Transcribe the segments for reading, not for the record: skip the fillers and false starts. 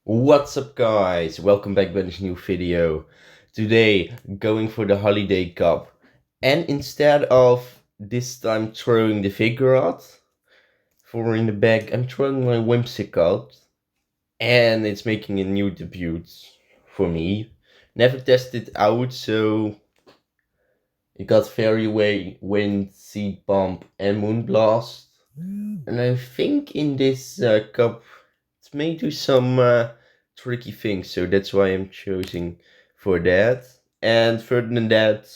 What's up guys, welcome back with this new video. Today going for the holiday cup, and instead of this time throwing the figure out for in the bag, I'm throwing my Whimsicott, and it's making a new debut for me. Never tested it out, so it got Fairy Wind, Seed Bomb and Moonblast. And I think in this cup it may do some tricky things, so that's why I'm choosing for that. And further than that,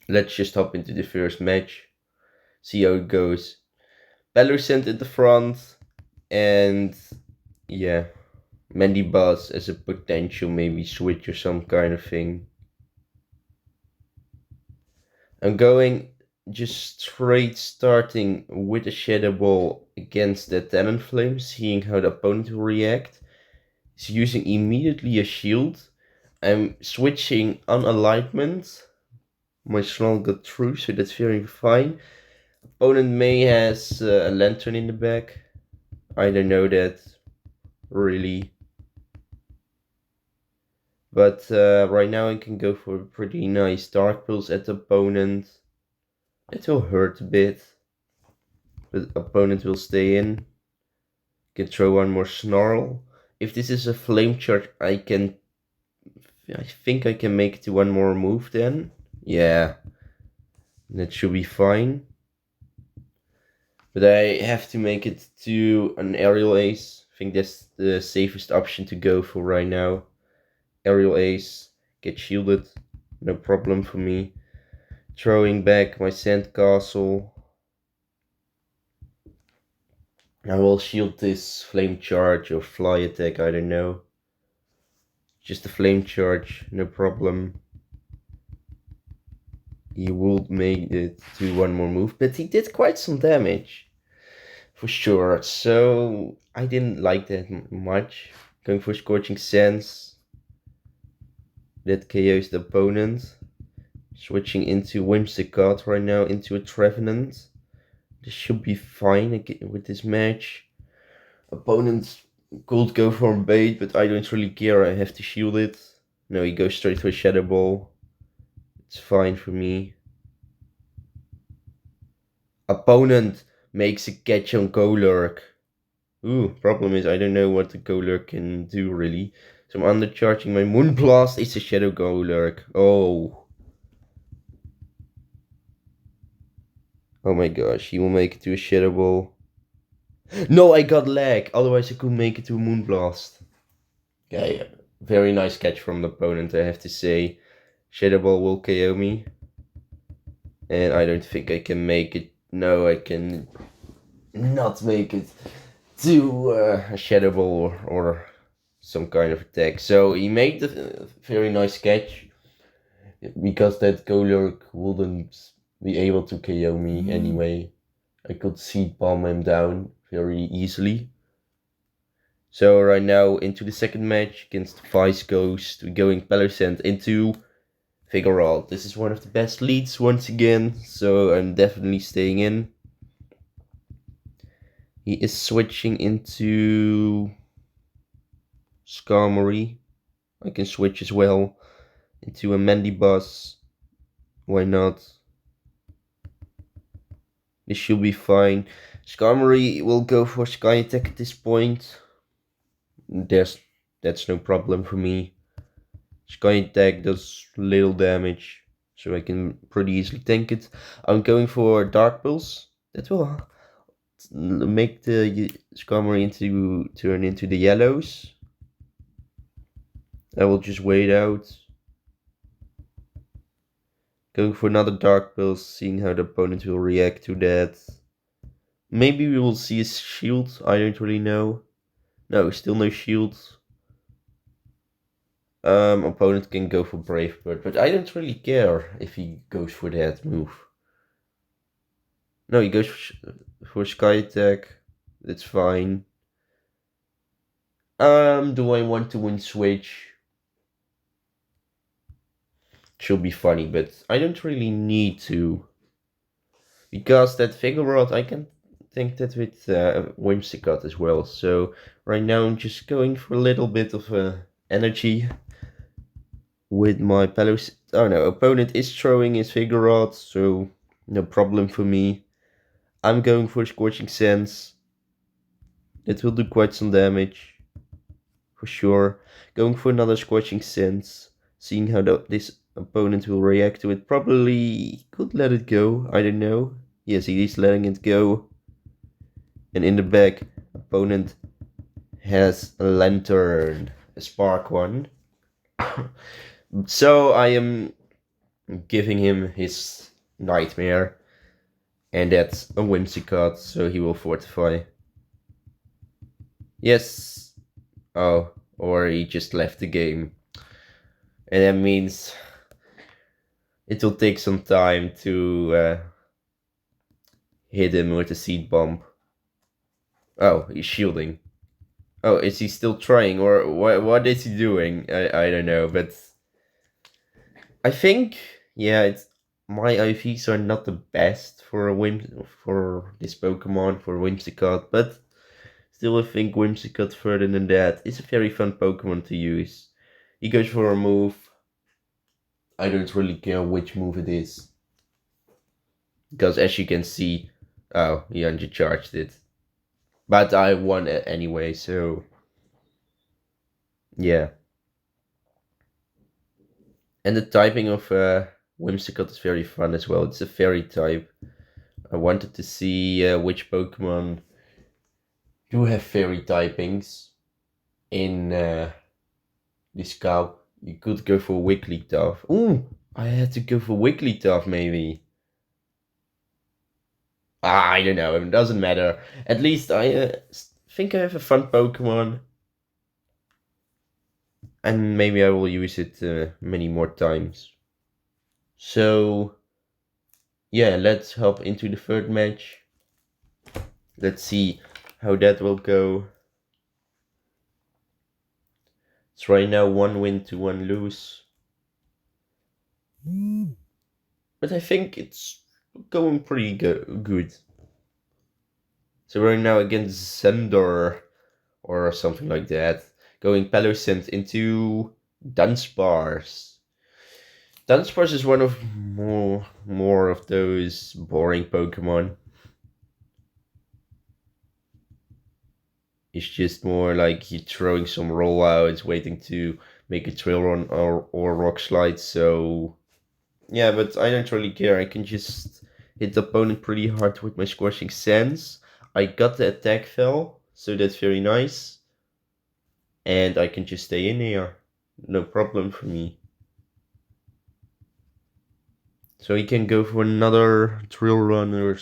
let's just hop into the first match, see how it goes. Palosand at the front, and yeah, Mandibuzz as a potential maybe switch or some kind of thing. I'm going just straight starting with a Shadow Ball against the Talonflame, seeing how the opponent will react. He's using immediately a shield. I'm switching on alignment. My Snarl got through, so that's very fine. Opponent may has a Lantern in the back. I don't know that, really. But right now I can go for a pretty nice Dark Pulse at the opponent. It will hurt a bit, but opponent will stay in. Can throw one more Snarl. If this is a Flame Charge, I think I can make it to one more move then. Yeah, that should be fine. But I have to make it to an Aerial Ace. I think that's the safest option to go for right now. Aerial Ace, get shielded, no problem for me. Throwing back my Sandcastle. I will shield this Flame Charge or Fly Attack, I don't know. Just a Flame Charge, no problem. He would make it to one more move, but he did quite some damage. For sure, so I didn't like that much. Going for Scorching Sands. That KOs the opponent. Switching into Whimsicott right now into a Trevenant. This should be fine with this match. Opponent could go for a bait, but I don't really care. I have to shield it. No, he goes straight for a Shadow Ball. It's fine for me. Opponent makes a catch on Golurk. Ooh, problem is I don't know what the Golurk can do really. So I'm undercharging my Moonblast. It's a Shadow Golurk. Oh. Oh my gosh, he will make it to a Shadow Ball. No, I got lag. Otherwise I could make it to a Moonblast. Okay, very nice catch from the opponent, I have to say. Shadow Ball will KO me. And I don't think I can make it. No, I can not make it to a Shadow Ball or some kind of attack. So he made a very nice catch, because that Golurk wouldn't be able to KO me anyway. I could Seed Bomb him down very easily. So right now into the second match against Vice Ghost, we're going Palosand into Figure. This is one of the best leads once again, so I'm definitely staying in. He is switching into Skarmory. I can switch as well into a Mandibuzz. Why not? This should be fine. Skarmory will go for Sky Attack at this point. That's no problem for me. Sky Attack does little damage, so I can pretty easily tank it. I'm going for Dark Pulse. That will make the Skarmory turn into the yellows. I will just wait out. Going for another Dark Pulse, seeing how the opponent will react to that. Maybe we will see a shield, I don't really know. No, still no shield. Opponent can go for Brave Bird, but I don't really care if he goes for that move. No, he goes for Sky Attack. That's fine. Do I want to win Switch? Should be funny, but I don't really need to. Because that Figure Rod, I can think that with Whimsicott as well. So right now I'm just going for a little bit of energy with my Palosand. Oh no, opponent is throwing his figure rod, so no problem for me. I'm going for Scorching Sands. It will do quite some damage, for sure. Going for another Scorching Sands, seeing how this opponent will react to it. Probably could let it go, I don't know. Yes, he is letting it go. And in the back, opponent has a lantern, a spark one. So I am giving him his nightmare, and that's a Whimsicott, so he will fortify. Yes. Oh, or he just left the game. And that means it will take some time to hit him with a seed bomb. Oh, he's shielding. Oh, is he still trying, or what is he doing? I don't know, but I think, yeah, it's my IVs are not the best for for this Pokemon, for Whimsicott, but still I think Whimsicott further than that is a very fun Pokemon to use. He goes for a move. I don't really care which move it is, because as you can see, oh, he undercharged it. But I won it anyway, so yeah. And the typing of Whimsicott is very fun as well. It's a fairy type. I wanted to see which Pokemon do have fairy typings in this cup. You could go for Wigglytuff. Ooh, I had to go for Wigglytuff maybe. I don't know, it doesn't matter. At least I think I have a fun Pokemon. And maybe I will use it many more times. So, yeah, let's hop into the third match. Let's see how that will go. It's right now 1 win to 1 lose. But I think it's going pretty good. So right now against Zendor or something like that. Going Palosand into Dunsparce. Dunsparce is one of more of those boring Pokemon. It's just more like you throwing some rollouts, waiting to make a trail run or rock slide. So yeah, but I don't really care. I can just hit the opponent pretty hard with my Scorching Sands. I got the attack fell, so that's very nice. And I can just stay in here. No problem for me. So he can go for another drill run or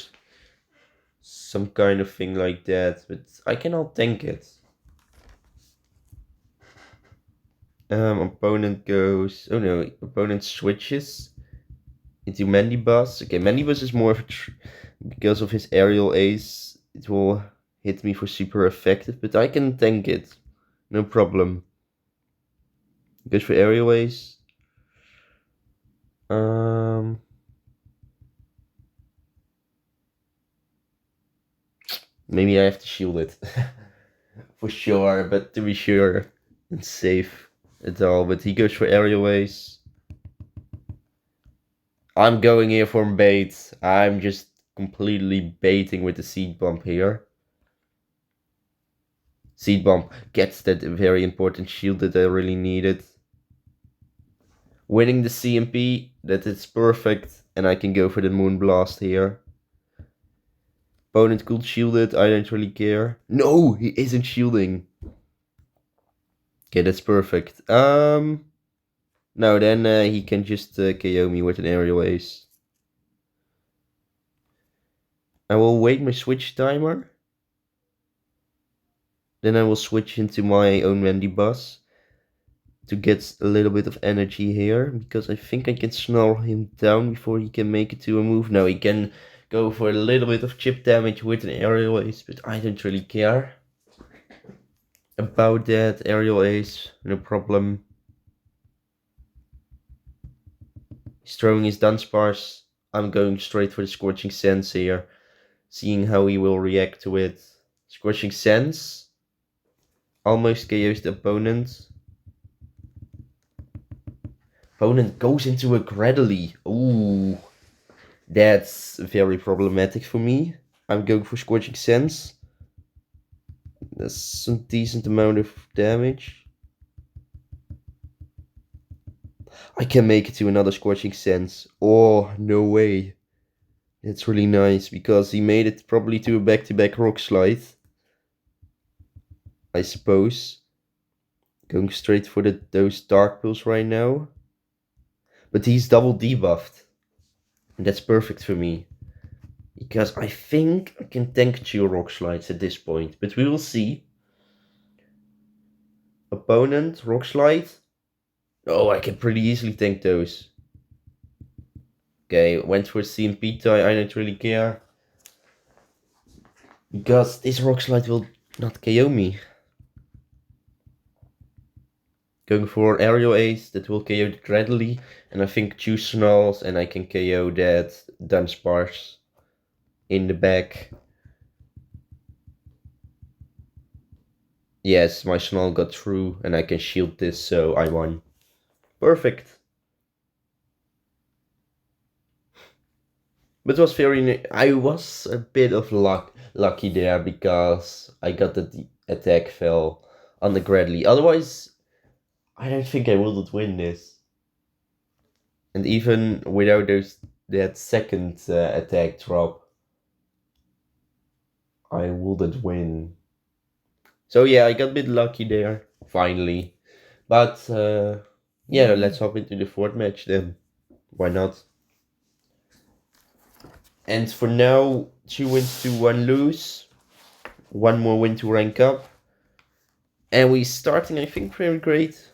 some kind of thing like that, but I cannot tank it. Opponent goes... Oh no, opponent switches into Mandibuzz. Okay, Mandibuzz is more of because of his aerial ace. It will hit me for super effective, but I can tank it. No problem. Goes for aerial ace. Maybe I have to shield it. For sure, but to be sure and safe at all. But he goes for aerial ace. I'm going here for bait. I'm just completely baiting with the seed bump here. Seed bump gets that very important shield that I really needed. Winning the CMP, that is perfect, and I can go for the Moonblast here. Opponent could shield it, I don't really care. No, he isn't shielding. Okay, that's perfect. No, then he can just KO me with an aerial ace. I will wait my switch timer. Then I will switch into my own Mandibuzz to get a little bit of energy here, because I think I can snarl him down before he can make it to a move. No, he can go for a little bit of chip damage with an aerial ace, but I don't really care about that. Aerial ace, no problem. He's throwing his Dunsparce. I'm going straight for the Scorching Sands here. seeing how he will react to it. Squishing Sense almost KOs the opponent. Opponent goes into a Gradually. Ooh, that's very problematic for me. I'm going for Scorching Sense. That's some decent amount of damage. I can make it to another Scorching Sense. Oh, no way. That's really nice, because he made it probably to a back-to-back Rock Slide, I suppose. Going straight for those Dark Pulse right now. But he's double debuffed. And that's perfect for me. Because I think I can tank 2 Rock Slides at this point. But we will see. Opponent, Rock Slide. Oh, I can pretty easily tank those. Okay, went for CMP tie, I don't really care. Because this Rock Slide will not KO me. Going for Aerial Ace, that will KO it readily. And I think 2 Snarls and I can KO that Dunsparce in the back. Yes, my Snarl got through and I can shield this, so I won. Perfect. But it was I was a bit of lucky there, because I got the attack fell on the Gradley. Otherwise, I don't think I would win this. And even without that second attack drop, I wouldn't win. So yeah, I got a bit lucky there, finally. But yeah, let's hop into the fourth match then. Why not? And for now, 2 wins to 1 lose. 1 more win to rank up. And we're starting, I think, pretty great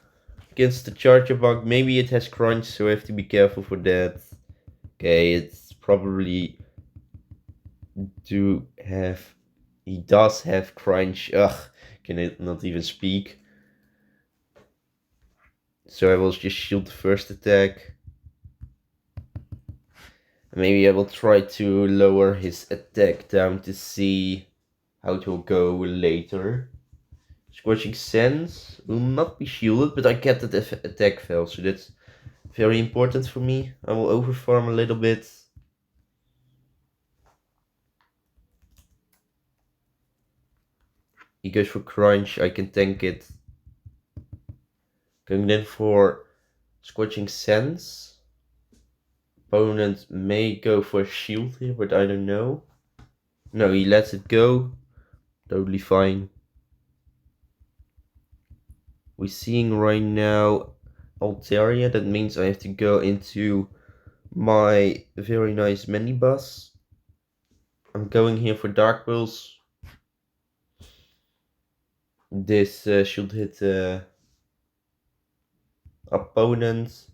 against the Charger Bug. Maybe it has crunch, so I have to be careful for that. Okay, it's probably he does have crunch. Ugh, can not even speak. So I will just shield the first attack. Maybe I will try to lower his attack down to see how it will go later. Scorching Sense will not be shielded, but I get that attack fail, so that's very important for me. I will overfarm a little bit. He goes for Crunch, I can tank it. Going then for Scorching Sense. Opponent may go for shield here, but I don't know. No, he lets it go. Totally fine. We're seeing right now Altaria. That means I have to go into my very nice Mandibuzz. I'm going here for Dark Pulse. This should hit opponent.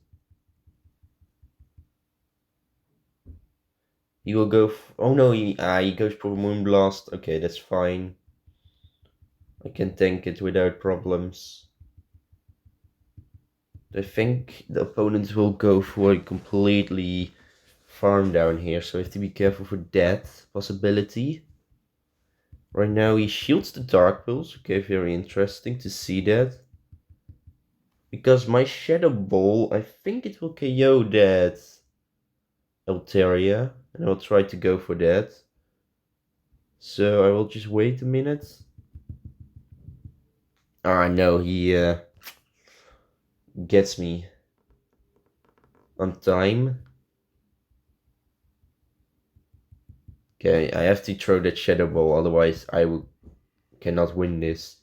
He will go. Oh no, he goes for Moonblast. Okay, that's fine. I can tank it without problems. I think the opponent will go for a completely farm down here, so I have to be careful for that possibility. Right now he shields the Dark Pulse. Okay, very interesting to see that. Because my Shadow Ball, I think it will KO that Altaria, and I'll try to go for that. So I will just wait a minute. Ah, no, he gets me on time. Okay, I have to throw that Shadow Ball, otherwise I cannot win this.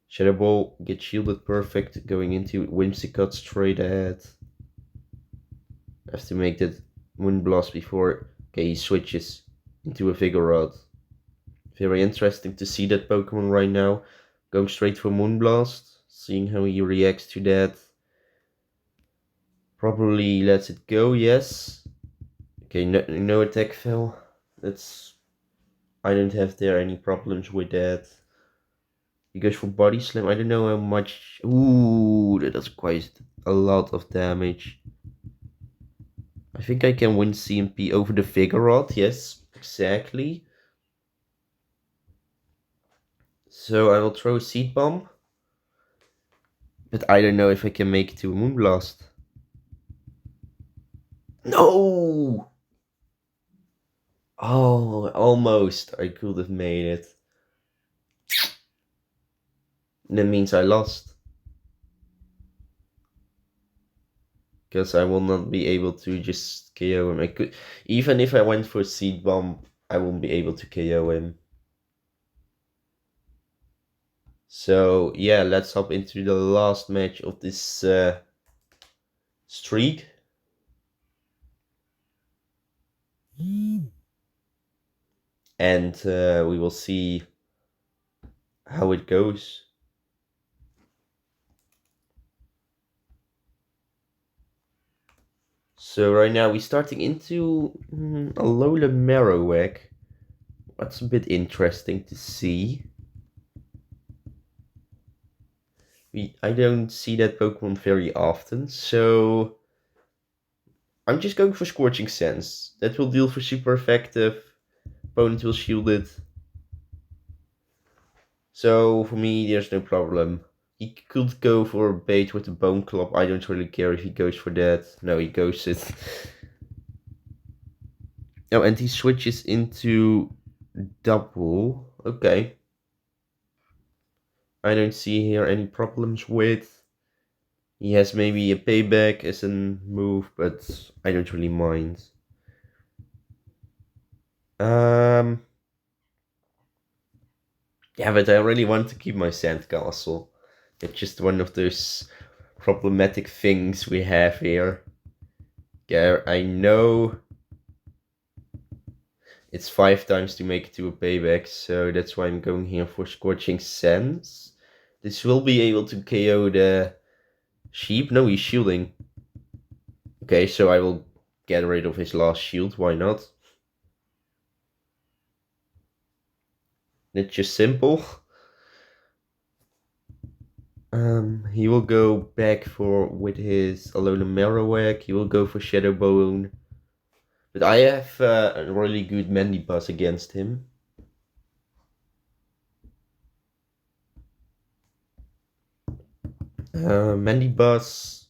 Shadow Ball gets shielded perfect, going into Whimsicott straight ahead. I have to make that Moonblast before. Okay, he switches into a Vigorot. Very interesting to see that Pokemon right now. Going straight for Moonblast, seeing how he reacts to that. Probably lets it go, yes. Okay, no attack fail. I don't have there any problems with that. He goes for Body Slam. I don't know how much. Ooh, that does quite a lot of damage. I think I can win CMP over the Vigoroth. Yes, exactly. So I will throw a Seed Bomb. But I don't know if I can make it to a Moonblast. No! Oh, almost. I could have made it. That means I lost. Because I will not be able to just KO him. I could, even if I went for Seed Bomb, I won't be able to KO him. So yeah, let's hop into the last match of this streak. And we will see how it goes. So right now we're starting into a Alola Marowak. That's a bit interesting to see. I don't see that Pokemon very often, so I'm just going for Scorching Sense. That will deal for super effective. Opponent will shield it. So for me, there's no problem. He could go for a bait with the Bone Club. I don't really care if he goes for that. No, he goes it. Oh, and he switches into double. Okay. I don't see here any problems with. He has maybe a payback as a move, but I don't really mind. Yeah, but I really want to keep my sandcastle. It's just one of those problematic things we have here. Yeah, I know it's 5 times to make it to a payback, so that's why I'm going here for Scorching Sands. This will be able to KO the sheep. No, he's shielding. Okay, so I will get rid of his last shield. Why not? It's just simple. He will go back for with his Alola Marowak. He will go for Shadow Bone. But I have a really good Mandibuzz against him. Mandibuzz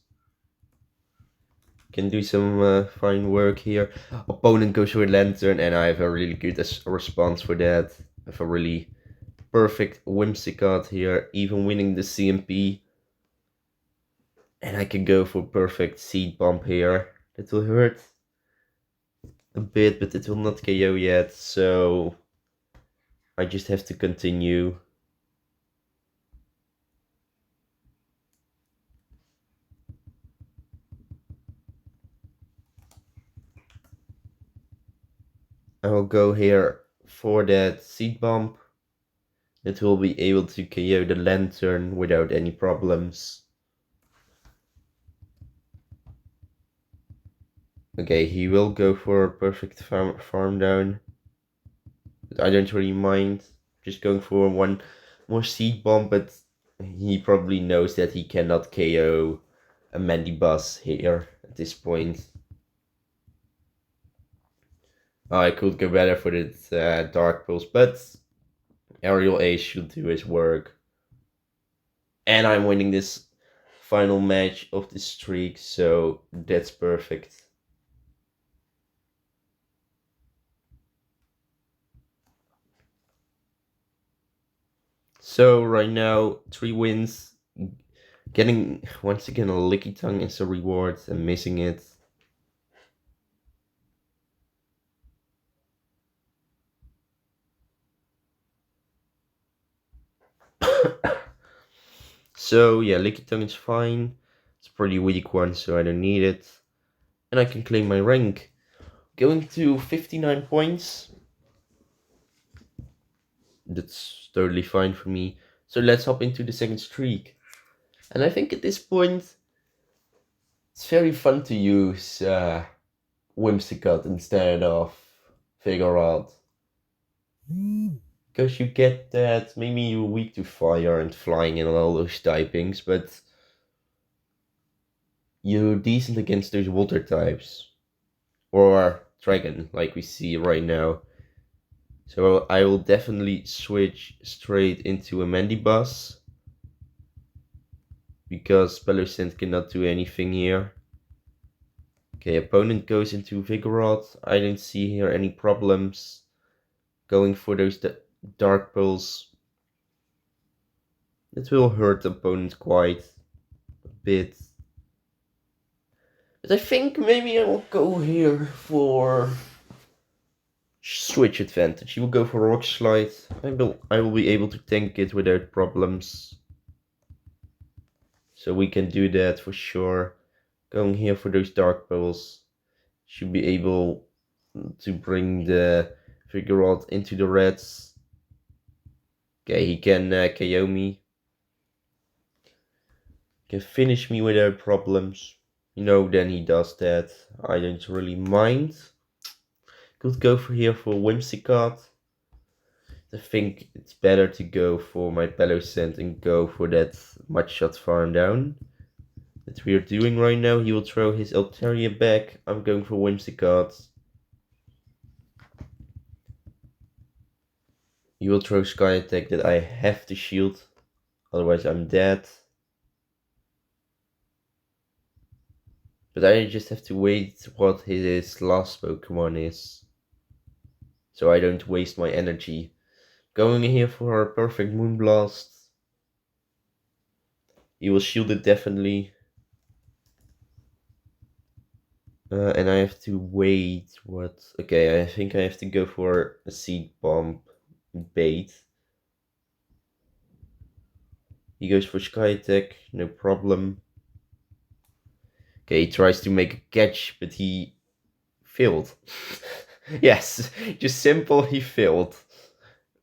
can do some fine work here. Opponent goes for a Lantern, and I have a really good response for that. I have a really perfect Whimsicott here, even winning the CMP. And I can go for perfect Seed Bomb here. That will hurt a bit, but it will not KO yet, so I just have to continue. I will go here for that Seed Bomb. It will be able to KO the Lantern without any problems. Okay, he will go for a perfect farm down. But I don't really mind. Just going for one more Seed Bomb, but he probably knows that he cannot KO a Mandibuzz here at this point. Oh, I could go better for the Dark Pulse, but Aerial Ace should do his work. And I'm winning this final match of the streak, so that's perfect. So right now, 3 wins. Getting once again a Licky Tongue as a reward and missing it. So yeah, Licky Tongue is fine. It's a pretty weak one, so I don't need it. And I can claim my rank. Going to 59 points. That's totally fine for me. So let's hop into the second streak. And I think at this point, it's very fun to use Whimsicott instead of Vigoroth. Because you get that maybe you're weak to fire and flying and all those typings, but you're decent against those water types. or dragon, like we see right now. So I will definitely switch straight into a Mandibuzz, because Palosand cannot do anything here. Okay, opponent goes into Vigoroth. I don't see here any problems going for those Dark Pulse. It will hurt the opponent quite a bit. But I think maybe I will go here for switch advantage. He will go for Rock Slide. I will be able to tank it without problems. So we can do that for sure. Going here for those Dark Pulse. Should be able to bring the Vigoroth into the reds. Okay, he can KO me. Can finish me without problems. Then he does that. I don't really mind. Could go for here for Whimsicott. I think it's better to go for my Palosand and go for that much shot farm down that we are doing right now. He will throw his Altaria back. I'm going for Whimsicott. He will throw Sky Attack that I have to shield, otherwise I'm dead. But I just have to wait what his last Pokemon is, so I don't waste my energy. Going here for a perfect Moonblast. He will shield it definitely. And I have to wait. What? Okay, I think I have to go for a Seed Bomb bait. He goes for Sky Attack, no problem. Okay, he tries to make a catch, but he failed. Yes, just simple, he failed.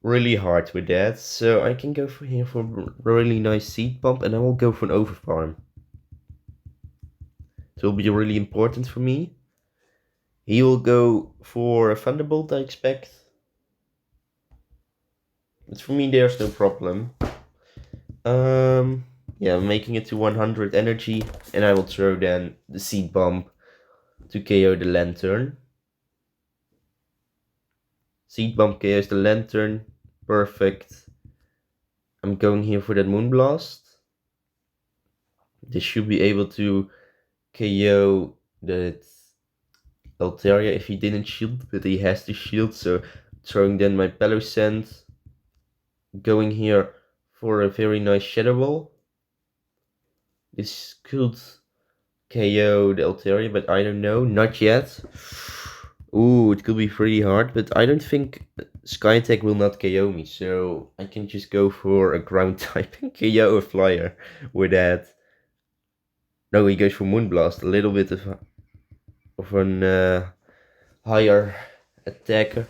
Really hard with that, so I can go for here for a really nice Seed Bomb, and I will go for an Overfarm. It will be really important for me. He will go for a Thunderbolt, I expect. But for me, there's no problem. Yeah, making it to 100 energy, and I will throw then the Seed Bomb to KO the Lantern. Seed Bomb KOs the Lantern, perfect. I'm going here for that Moonblast. This should be able to KO that Altaria if he didn't shield, but he has to shield, so throwing then my Palosand. Going here for a very nice Shadow Ball. This could KO the Altaria, but I don't know, not yet. Ooh, it could be pretty hard, but I don't think Sky Attack will not KO me, so I can just go for a ground type and KO a flyer with that. No, he goes for Moonblast, a little bit of an higher attacker.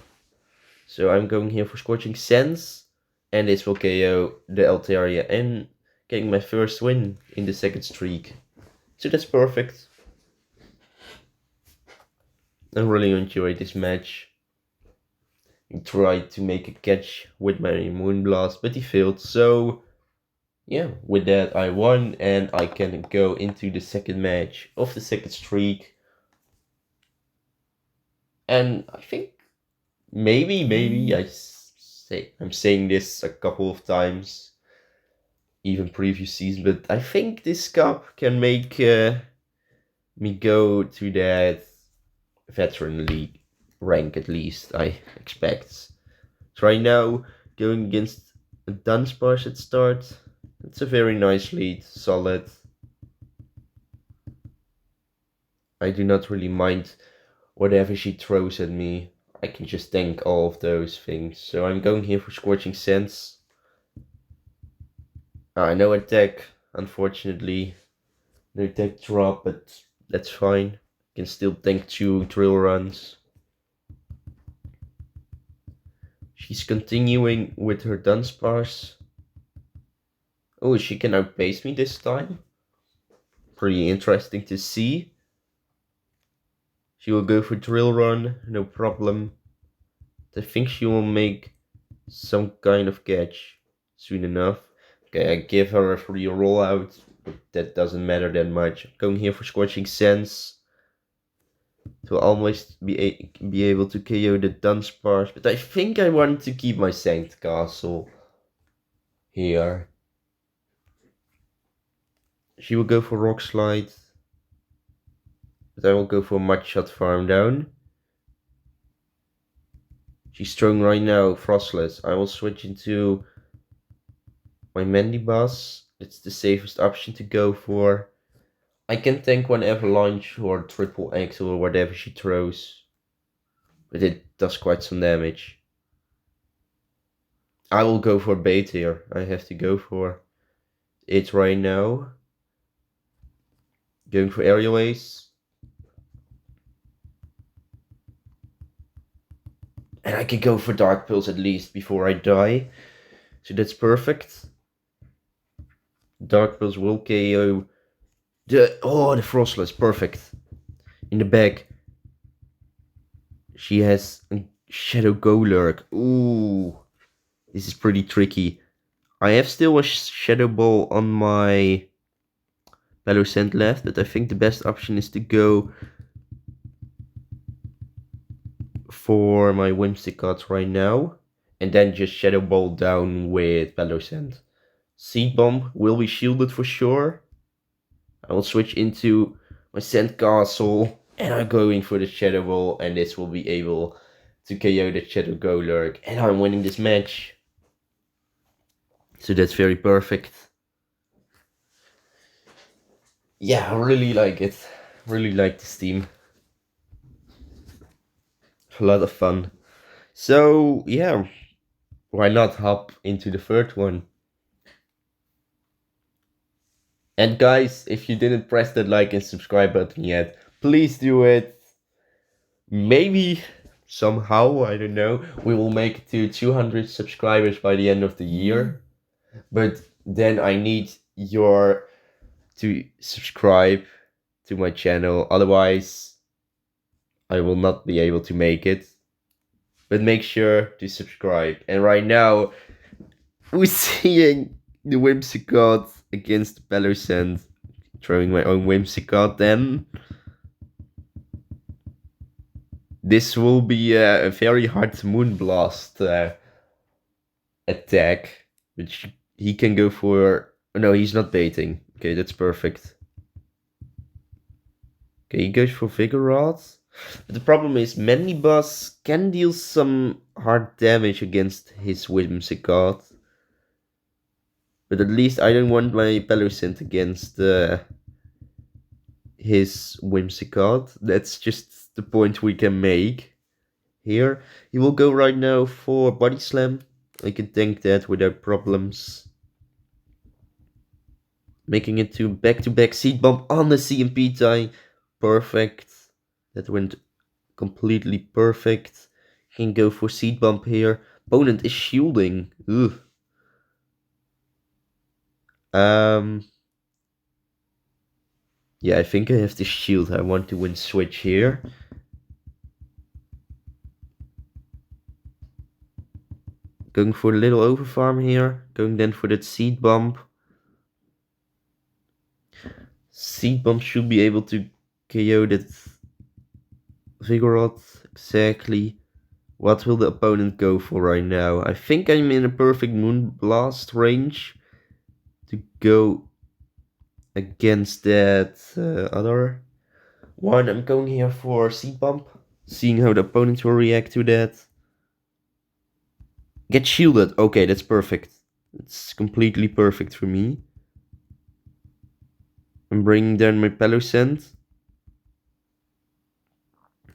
So I'm going here for Scorching Sands, and this will KO the Altaria and getting my first win in the second streak. So that's perfect. I really enjoyed this match. He tried to make a catch with my Moonblast, but he failed. So yeah, with that I won, and I can go into the second match of the second streak. And I think maybe I'm saying this a couple of times, even previous season, but I think this cup can make me go to that veteran league rank, at least I expect. So right now, going against a Dunsparce at start, it's a very nice lead, solid. I do not really mind whatever she throws at me. I can just tank all of those things. So I'm going here for Scorching Sands. No attack, unfortunately. No attack drop, but that's fine. Can still tank 2 drill runs. She's continuing with her Dunsparce. Oh, she can outpace me this time. Pretty interesting to see. She will go for drill run, no problem. I think she will make some kind of catch soon enough. Okay, I give her a free rollout, but that doesn't matter that much. I'm going here for Scorching Sands. to almost be able to KO the Dunsparce. But I think I want to keep my Sandcastle here. She will go for Rock Slide. But I will go for Mudshot Farm down. She's strong right now, Frostless. I will switch into my Mandibuzz. It's the safest option to go for. I can tank one Avalanche or Triple Axle or whatever she throws. But it does quite some damage. I will go for bait here. I have to go for it right now. Going for Aerial Ace. And I can go for Dark Pulse at least before I die. So that's perfect. Dark Pulse will KO the Frostless. Perfect. In the back. She has a Shadow Golurk. Ooh. This is pretty tricky. I have still a Shadow Ball on my Palosand left, but I think the best option is to go for my Whimsicott right now. And then just Shadow Ball down with Palosand. Seed Bomb will be shielded for sure. I will switch into my Sandcastle. And I'm going for the Shadow Ball. And this will be able to KO the Shadow Golurk. And I'm winning this match. So that's very perfect. Yeah, I really like it. Really like this team. A lot of fun. So, yeah. Why not hop into the third one? And guys, if you didn't press that like and subscribe button yet, please do it. Maybe somehow, I don't know, we will make it to 200 subscribers by the end of the year. But then I need to subscribe to my channel. Otherwise, I will not be able to make it. But make sure to subscribe. And right now, we're seeing the Whimsicott against Palosand. Throwing my own Whimsicott then. This will be a very hard Moonblast attack. Which he can go for... No, he's not baiting. Okay, that's perfect. Okay, he goes for Vigoroth. But the problem is Mandibuzz can deal some hard damage against his Whimsicott. But at least I don't want my Palosand against his Whimsicott. That's just the point we can make here. He will go right now for Body Slam. I can tank that without problems. Making it to back-to-back Seed Bomb on the CMP tie. Perfect. That went completely perfect. Can go for Seed Bomb here. Opponent is shielding. Ugh. Yeah, I think I have to shield. I want to win switch here. Going for a little overfarm here. Going then for that Seed Bomb. Seed Bomb should be able to KO that Vigoroth. Exactly. What will the opponent go for right now? I think I'm in a perfect Moonblast range to go against that other one. I'm going here for Seed Bump, seeing how the opponent will react to that. Get shielded. Okay, that's perfect. It's completely perfect for me. I'm bringing down my Palosand.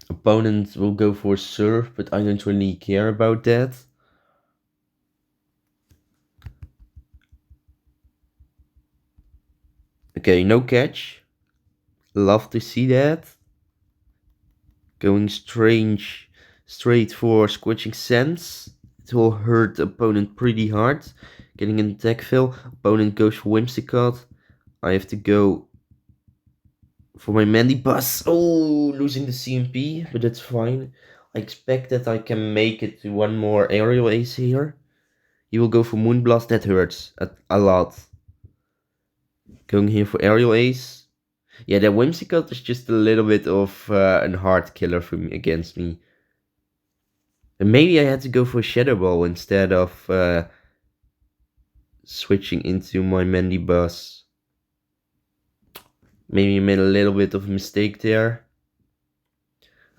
Opponent will go for Surf, but I don't really care about that. Okay, no catch. Love to see that. Going straight for Squishing Sense. It will hurt the opponent pretty hard. Getting an attack fail. Opponent goes for Whimsicott. I have to go for my Mandibuzz. Oh, losing the CMP, but that's fine. I expect that I can make it to one more Aerial Ace here. He will go for Moonblast. That hurts a lot. Going here for Aerial Ace. Yeah, the Whimsicott is just a little bit of a hard killer for me against me. And maybe I had to go for Shadow Ball instead of switching into my Mandibuzz. Maybe I made a little bit of a mistake there.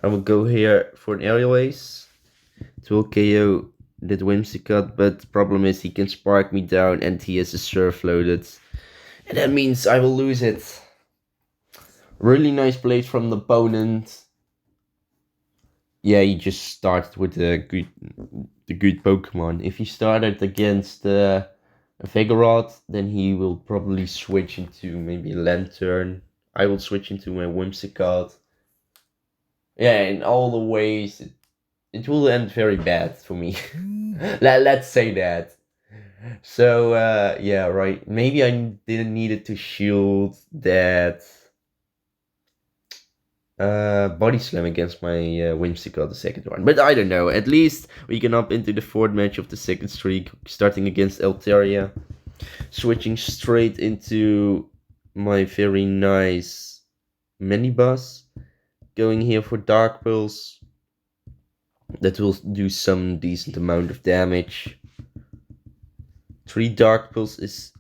I will go here for an Aerial Ace to KO that Whimsicott, but the problem is he can spark me down and he has a Surf loaded. And that means I will lose it. Really nice play from the opponent. Yeah, he just started with the good Pokemon. If he started against a Vigoroth, then he will probably switch into maybe Lantern. I will switch into my Whimsicott. Yeah, in all the ways, it will end very bad for me. Let's say that. So, yeah, right. Maybe I didn't need it to shield that body slam against my Whimsicott, the second one. But I don't know. At least we can up into the fourth match of the second streak, starting against Altaria. Switching straight into my very nice Mandibuzz. Going here for Dark Pulse. That will do some decent amount of damage. 3 Dark Pulse is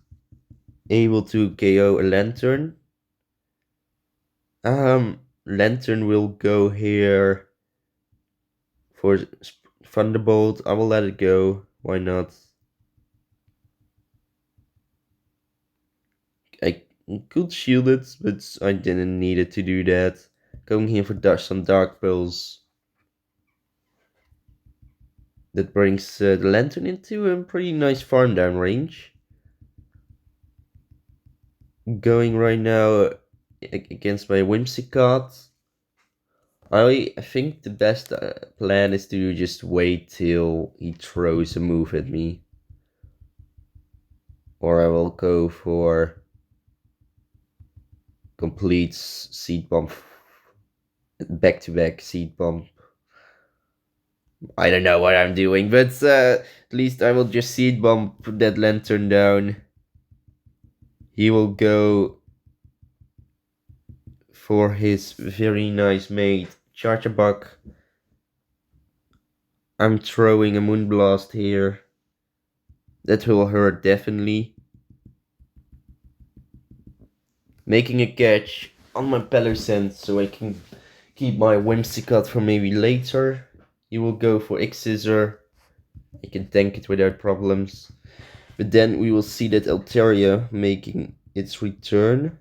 able to KO a Lantern. Lantern will go here for Thunderbolt. I will let it go. Why not? I could shield it, but I didn't need it to do that. Going here for some Dark Pulse. That brings the Lantern into a pretty nice farm down range. Going right now against my Whimsicott. I think the best plan is to just wait till he throws a move at me. Or I will go for complete Seed Bomb. Back-to-back Seed Bomb. I don't know what I'm doing, but at least I will just Seed Bomb that Lantern down. He will go for his very nice mate, Charjabug. I'm throwing a Moonblast here. That will hurt definitely. Making a catch on my Palosand so I can keep my Whimsicott for maybe later. He will go for X-Scissor. I can tank it without problems. But then we will see that Altaria making its return.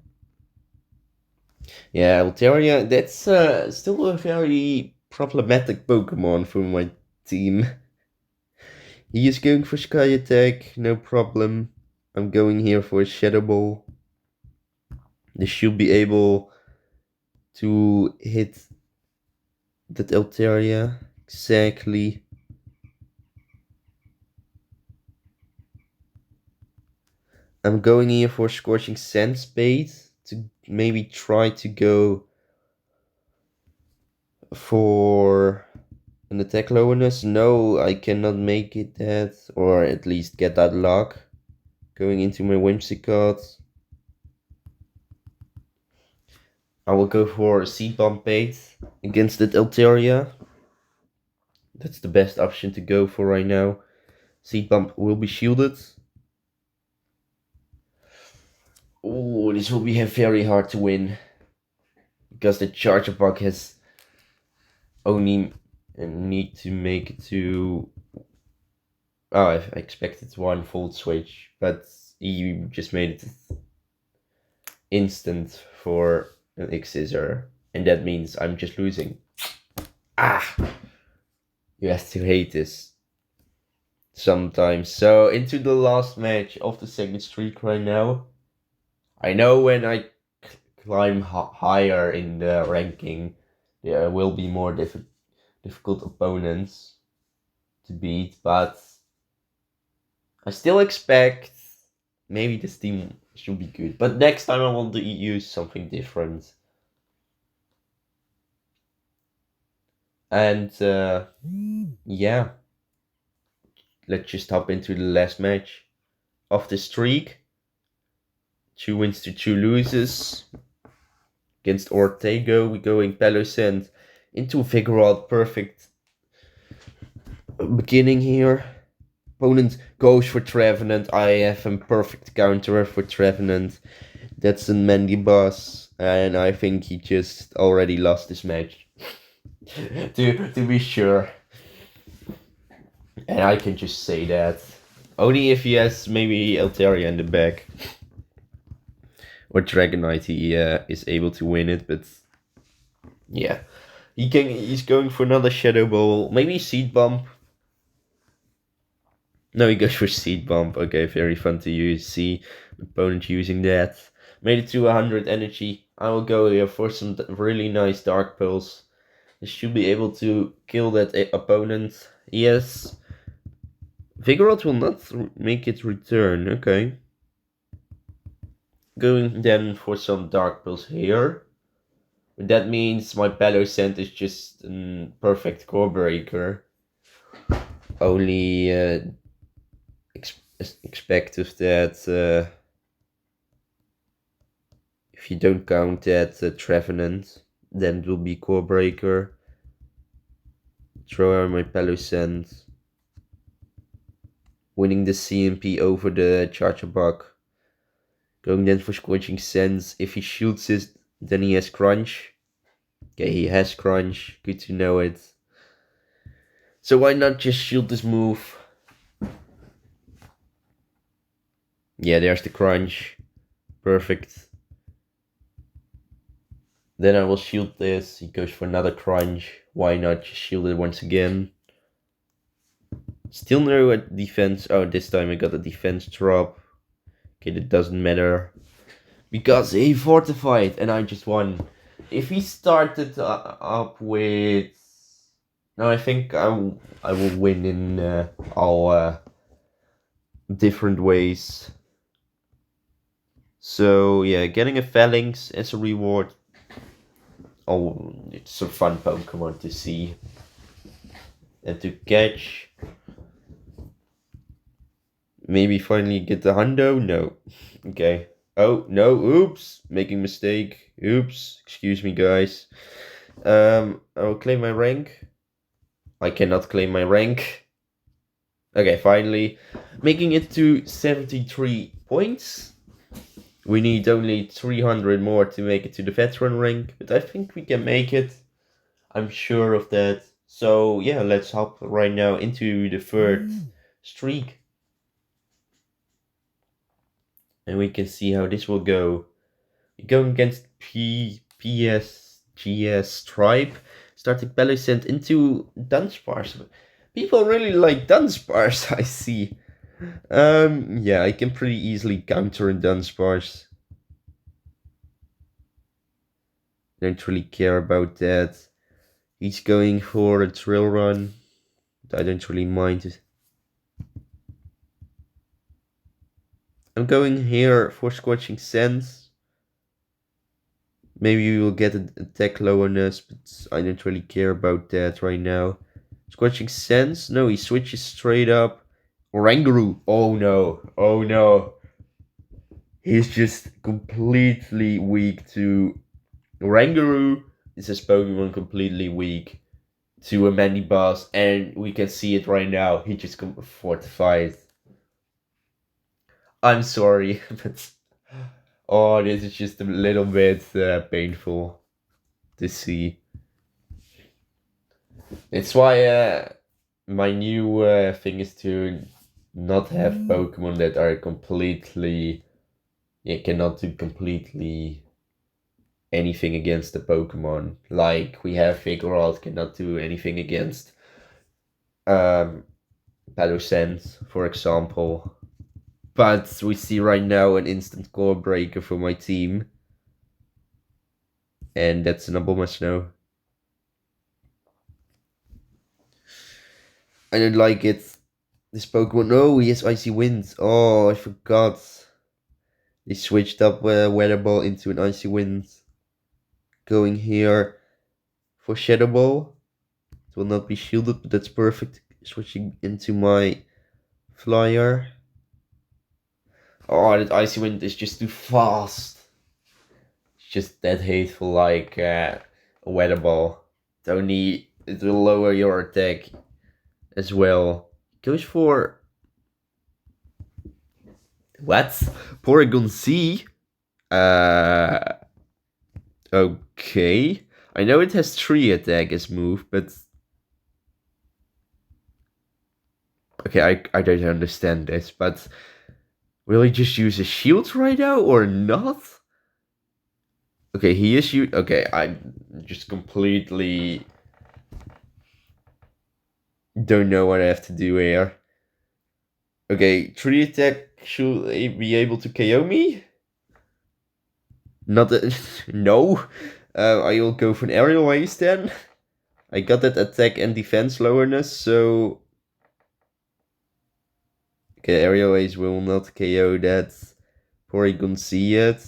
Yeah, Altaria, that's still a very problematic Pokemon for my team. He is going for Sky Attack, no problem. I'm going here for a Shadow Ball. This should be able to hit that Altaria exactly. I'm going here for Scorching Sandspade to maybe try to go for an attack lowerness. No, I cannot make it that, or at least get that luck. Going into my Whimsicott. I will go for a Seed Bomb Bait against that Altaria. That's the best option to go for right now. Seed Bomb will be shielded. Oh, this will be very hard to win. Because the Charjabug has only need to make it to... Oh, I expected one Volt Switch, but he just made it instant for an X-Scissor. And that means I'm just losing. Ah! You have to hate this sometimes. So, into the last match of the second streak right now. I know when I climb higher in the ranking, there will be more difficult opponents to beat, but I still expect maybe this team should be good. But next time I want to use something different. And yeah, let's just hop into the last match of the streak. 2 wins to 2 losses. Against Ortego, we're going Palosand into Vigoroth. Perfect beginning here. Opponent goes for Trevenant. I have a perfect counter for Trevenant. That's a Mandibuzz, and I think he just already lost this match. to be sure. And I can just say that. Only if he has maybe Altaria in the back. Or Dragonite he is able to win it, but yeah. He's going for another Shadow Ball. Maybe Seed Bump. No, he goes for Seed Bump. Okay, very fun to use. See opponent using that. Made it to 100 energy. I will go here for some really nice Dark Pulse. This should be able to kill that opponent. Yes. Vigoroth will not make it return. Okay. Going then for some Dark Pulse here. That means my Palosand is just a perfect core breaker. Only expect of that if you don't count that Trevenant, then it will be core breaker. Throw out my Palosand. Winning the CMP over the Charger Bug. Going then for Scorching Sands. If he shields it, then he has Crunch. Okay, he has Crunch. Good to know it. So why not just shield this move? Yeah, there's the Crunch. Perfect. Then I will shield this. He goes for another Crunch. Why not just shield it once again? Still no defense. Oh, this time I got a defense drop. Okay, that doesn't matter. Because he fortified and I just won. If he started up with... No, I think I will win in all different ways. So yeah, getting a Phalanx as a reward. Oh, it's a fun Pokemon to see and to catch. Maybe finally get the Hundo? No. Okay. Oh, no. Oops. Making mistake. Oops. Excuse me, guys. I will claim my rank. I cannot claim my rank. Okay, finally. Making it to 73 points. We need only 300 more to make it to the veteran rank. But I think we can make it. I'm sure of that. So, yeah, let's hop right now into the third streak. And we can see how this will go. We're going against PSGS Stripe. Starting Palosand into Dunsparce. People really like Dunsparce, I see. Yeah, I can pretty easily counter in Dunsparce. Don't really care about that. He's going for a Drill Run. I don't really mind it. I'm going here for Scorching Sands. Maybe we will get an attack lowerness, but I don't really care about that right now. Scorching Sands? No, he switches straight up. Oranguru. Oh no. Oh no. He's just completely weak to... Oranguru is his Pokemon completely weak to a Mandibuzz, and we can see it right now. He just fortified. I'm sorry, but... Oh, this is just a little bit painful to see. It's why my new thing is to not have Pokemon that are completely... You cannot do completely anything against the Pokemon. Like we have Vigoroth cannot do anything against Palosand, for example. But we see right now an instant core breaker for my team. And that's an Abomasnow Snow. I don't like it. This Pokemon... No, he has Icy Wind. Oh, I forgot. They switched up Weather Ball into an Icy Wind. Going here for Shadow Ball. It will not be shielded, but that's perfect. Switching into my Flyer. Oh, that Icy Wind is just too fast. just that hateful like a weather ball. Only it will lower your attack as well. Goes for what? Porygon C? Uh okay. I know it has 3 attack as move, but okay, I don't understand this, but will he just use a shield right now or not? Okay, he is okay, I just completely don't know what I have to do here. Okay, 3 attack should be able to KO me? Not a, no. I will go for an aerial ace then. I got that attack and defense lowerness, so okay, aerial ace will not KO that. Porygon see it.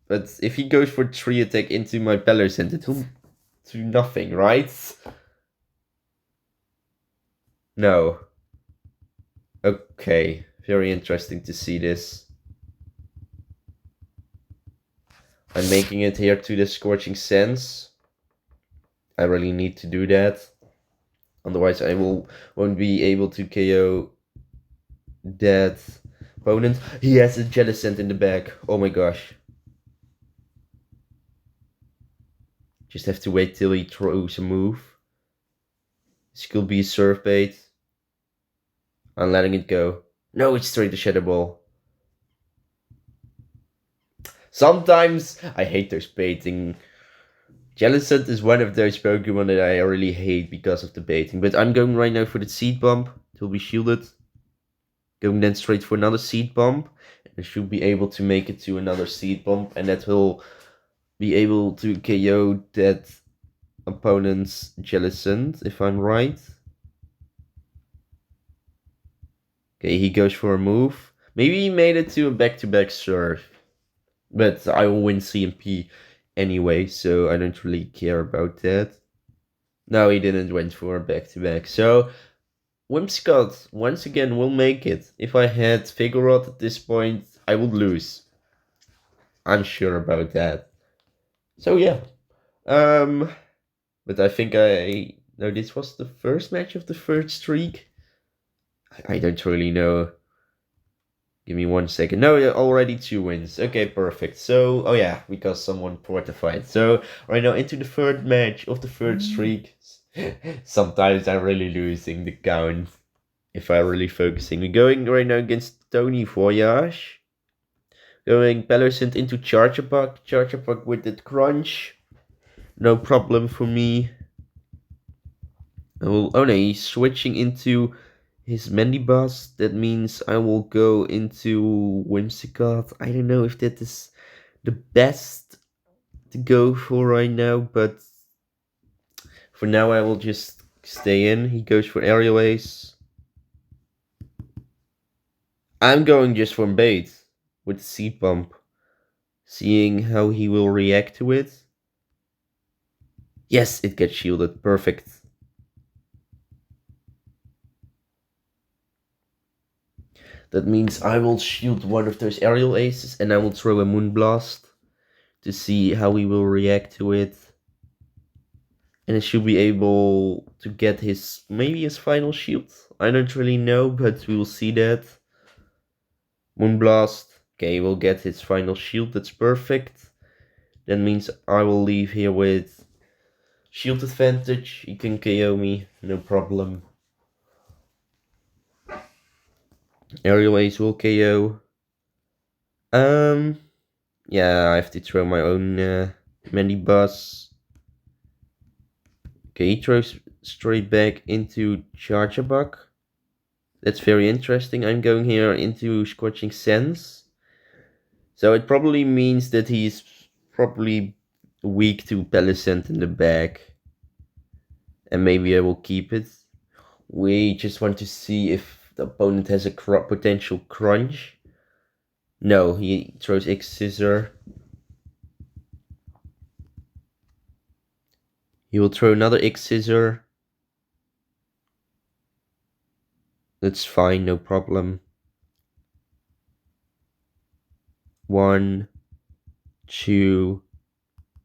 But if he goes for 3 attack into my Palosand, it will do nothing, right? No. Okay, very interesting to see this. I'm making it here to the Scorching Sands. I really need to do that. Otherwise I won't be able to KO that opponent. He has a Jellicent in the back. Oh my gosh. Just have to wait till he throws a move. This could be a surf bait. I'm letting it go. No, it's straight to Shadow Ball. Sometimes I hate those baiting. Jellicent is one of those Pokemon that I really hate because of the baiting. But I'm going right now for the Seed Bomb. It will be shielded. Going then straight for another Seed Bomb. And I should be able to make it to another Seed Bomb. And that will be able to KO that opponent's Jellicent, if I'm right. Okay, he goes for a move. Maybe he made it to a back-to-back serve. But I will win CMP anyway, so I don't really care about that. No, he didn't went for a back-to-back. So, Whimsicott, once again, will make it. If I had Figurot at this point, I would lose. I'm sure about that. So, yeah. But I think no, this was the first match of the third streak. I don't really know. Give me 1 second. No, already 2 wins. Okay, perfect. So, oh yeah, because someone fortified. So, right now into the third match of the third streak. Sometimes I'm really losing the count if I'm really focusing. We're going right now against Tony Voyage. Going Palosand into Charjabug. Charjabug with that crunch. No problem for me. Oh no, he's switching into his Mandibuzz. That means I will go into Whimsicott. I don't know if that is the best to go for right now, but for now I will just stay in. He goes for Aerial Ace. I'm going just for bait with Seed Bump, seeing how he will react to it. Yes, it gets shielded. Perfect. That means I will shield one of those Aerial Aces and I will throw a Moonblast to see how he will react to it. And it should be able to get maybe his final shield. I don't really know, but we will see that. Moonblast. Okay, we'll get his final shield. That's perfect. That means I will leave here with shield advantage. He can KO me, no problem. Aerial Ace will KO. Yeah, I have to throw my own Mandibuzz. Okay, he throws straight back into Charjabug. That's very interesting. I'm going here into Scorching Sands. So it probably means that he's probably weak to Palosand in the back. And maybe I will keep it. We just want to see if the opponent has a potential crunch. No, he throws X Scissor. He will throw another X Scissor. That's fine, no problem. 1, 2,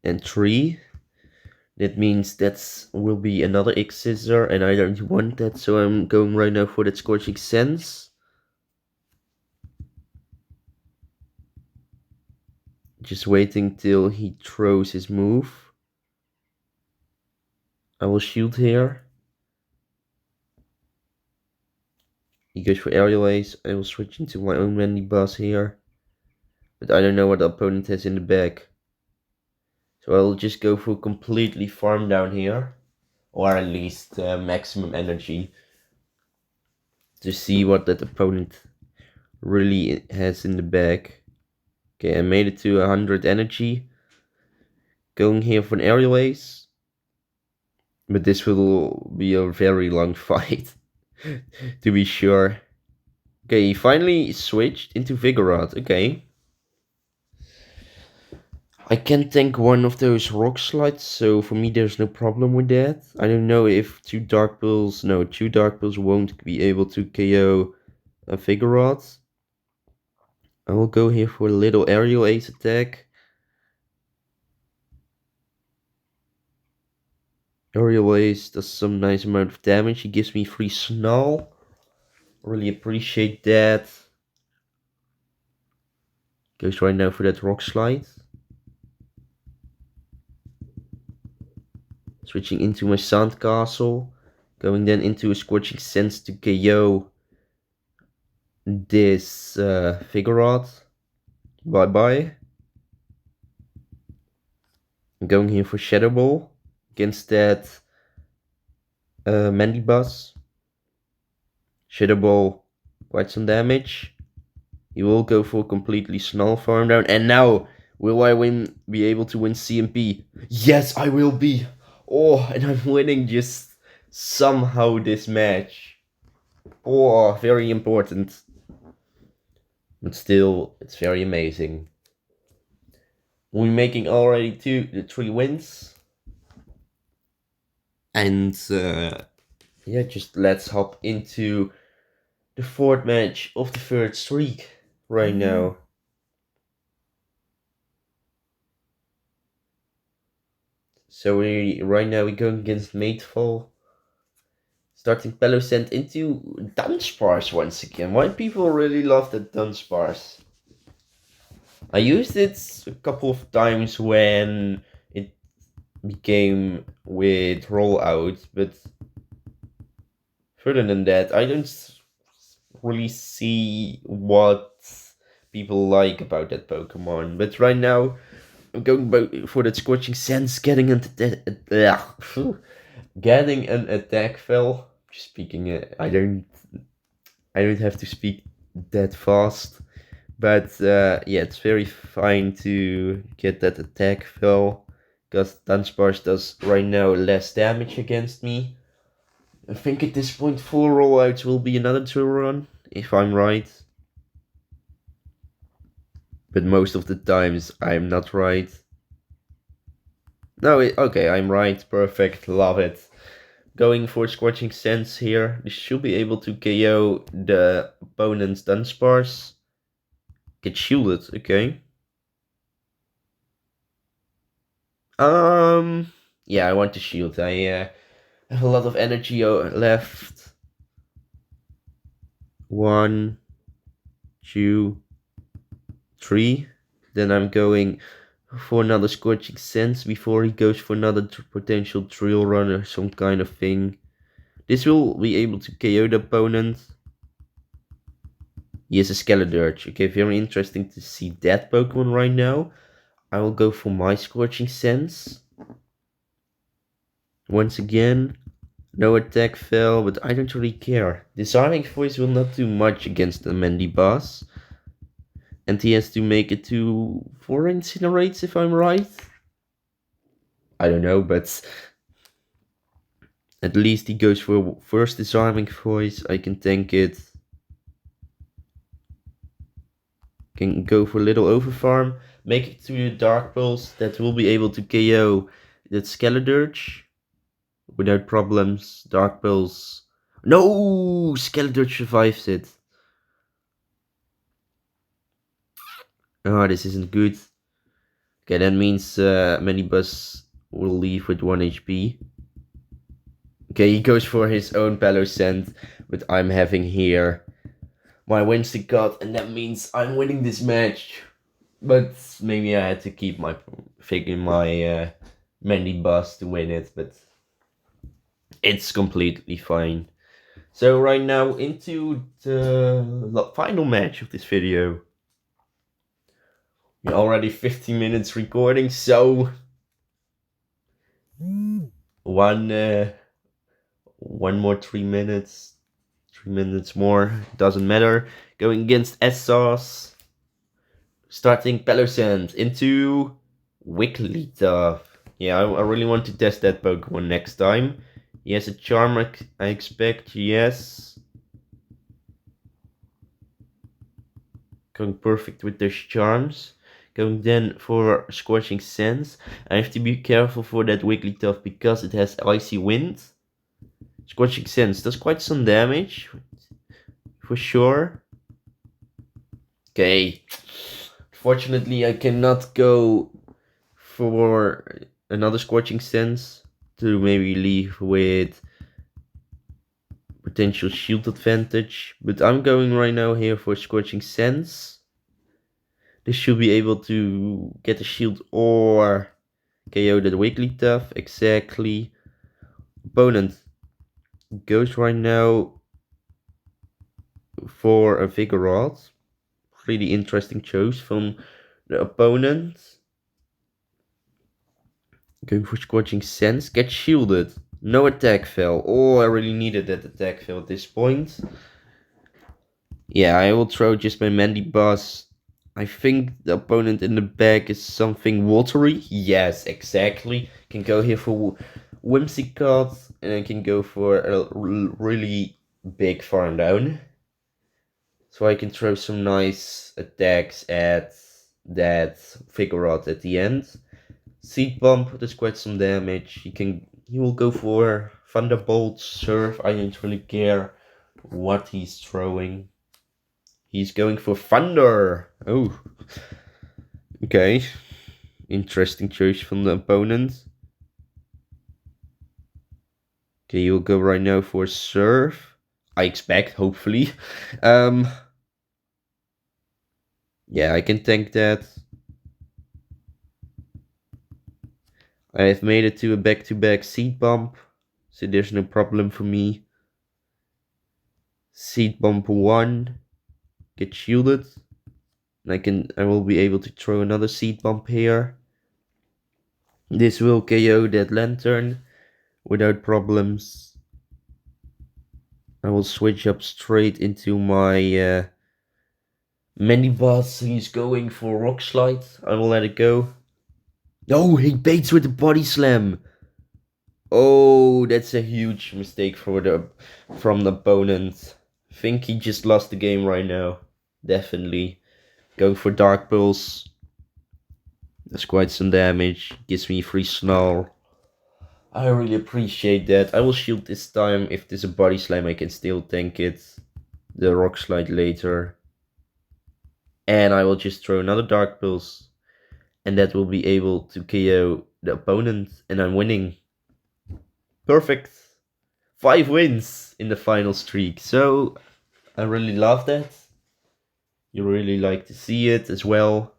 and 3. That means that will be another X-Scissor, and I don't want that, so I'm going right now for that Scorching Sense. Just waiting till he throws his move. I will shield here. He goes for Aerial Ace. I will switch into my own Mandibuzz here. But I don't know what the opponent has in the bag. So I'll just go for completely farm down here. Or at least maximum energy. To see what that opponent really has in the bag. Okay, I made it to 100 energy. Going here for an Aerial Ace. But this will be a very long fight. To be sure. Okay, he finally switched into Vigoroth. Okay. I can tank one of those rock slides, so for me there's no problem with that. I don't know if two Dark Pulls won't be able to KO a Vigoroth. I will go here for a little Aerial Ace attack. Aerial Ace does some nice amount of damage. He gives me free Snarl. Really appreciate that. Goes right now for that rock slide. Switching into my Sandcastle. Going then into a Scorching Sense to KO this Vigoroth. Bye bye. I'm going here for Shadow Ball against that Mandibuzz. Shadow Ball, quite some damage. He will go for completely Snarl farm down. And now, will I be able to win CMP? Yes, I will be. Oh, and I'm winning just somehow this match. Oh, very important. But still, it's very amazing. We're making already 3 wins. And yeah, just let's hop into the 4th match of the 3rd streak right now. So right now we're going against Mateful. Starting Palosand into Dunsparce once again. Why people really love the Dunsparce? I used it a couple of times when it became with rollout, but further than that, I don't really see what people like about that Pokemon. But right now, I'm going for that Scorching Sense, getting an attack fell. Just speaking, I don't have to speak that fast. But yeah, it's very fine to get that attack fell, because Dunsparce does right now less damage against me. I think at this point 4 rollouts will be another 2 run, if I'm right. But most of the times I'm not right. No, okay, I'm right, perfect, love it. Going for Scorching Sense here. This should be able to KO the opponent's Dunsparce. Get shielded, okay. Yeah, I want to shield. I have a lot of energy left. 1, 2, 3. Then I'm going for another Scorching Sense before he goes for another potential Drill Run or some kind of thing. This will be able to KO the opponent. He has a Skeledirge. Okay, very interesting to see that Pokemon right now. I will go for my Scorching Sense. Once again, no attack fell, but I don't really care. Disarming Voice will not do much against the Mandibuzz. And he has to make it to 4 Incinerates, if I'm right. I don't know, but at least he goes for first Disarming Voice. I can tank it. Can go for a little Overfarm. Make it to the Dark Pulse that will be able to KO that Skeledirge without problems. Dark Pulse. No! Skeledirge survives it. Oh, this isn't good. Okay, that means Mandibuzz will leave with 1 HP. Okay, he goes for his own Palosand, but I'm having here my Whimsicott, and that means I'm winning this match. But maybe I had to keep my Mandibuzz to win it, but it's completely fine. So right now into the final match of this video. We're already 15 minutes recording, so one more 3 minutes. 3 minutes more, doesn't matter. Going against Essos. Starting Palosand into Wigglytuff. Yeah, I really want to test that Pokemon next time. He has a charm, I expect, yes. Going perfect with those charms. Going then for Scorching Sands. I have to be careful for that Wigglytuff because it has Icy Wind. Scorching Sands does quite some damage, for sure. Okay. Fortunately, I cannot go for another Scorching Sands to maybe leave with potential shield advantage. But I'm going right now here for Scorching Sands. This should be able to get a shield or KO the Wigglytuff. Exactly. Opponent goes right now for a Vigoroth. Really interesting choice from the opponent. Going for Scorching Sands. Get shielded. No attack fail. Oh, I really needed that attack fail at this point. Yeah, I will throw just my Mandibuzz. I think the opponent in the back is something watery. Yes, exactly. Can go here for Whimsicott. And I can go for a really big farm down. So I can throw some nice attacks at that Vigoroth at the end. Seed Bump does quite some damage. He will go for Thunderbolt, Surf. I don't really care what he's throwing. He's going for Thunder. Oh. Okay. Interesting choice from the opponent. Okay, he'll go right now for Surf. I expect, hopefully. Yeah, I can tank that. I have made it to a back-to-back Seed Bump, so there's no problem for me. Seed Bump 1, get shielded. And I will be able to throw another Seed Bump here. This will KO that Lantern without problems. I will switch up straight into my Mandibuzz. He's going for Rock Slide. I will let it go. Oh, he baits with the Body Slam. Oh, that's a huge mistake from the opponent. I think he just lost the game right now. Definitely. Going for Dark Pulse. That's quite some damage. Gives me free Snarl. I really appreciate that. I will shield this time. If there's a Body Slam, I can still tank it. The Rock Slide later. And I will just throw another Dark Pulse. And that will be able to KO the opponent. And I'm winning. Perfect. 5 wins in the final streak. So I really love that. You really like to see it as well.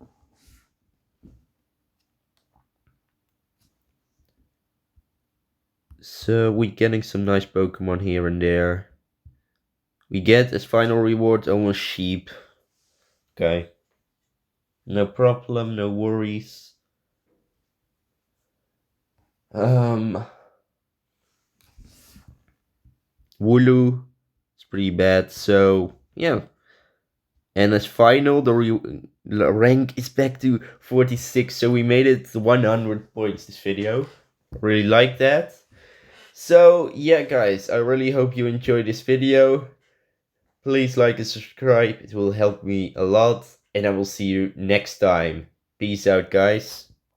So we're getting some nice Pokemon here and there. We get as final reward almost sheep. Okay. No problem, no worries. Wooloo. It's pretty bad, so yeah. And as final, the rank is back to 46, so we made it 100 points this video. Really like that. So yeah guys, I really hope you enjoyed this video. Please like and subscribe, it will help me a lot. And I will see you next time. Peace out guys.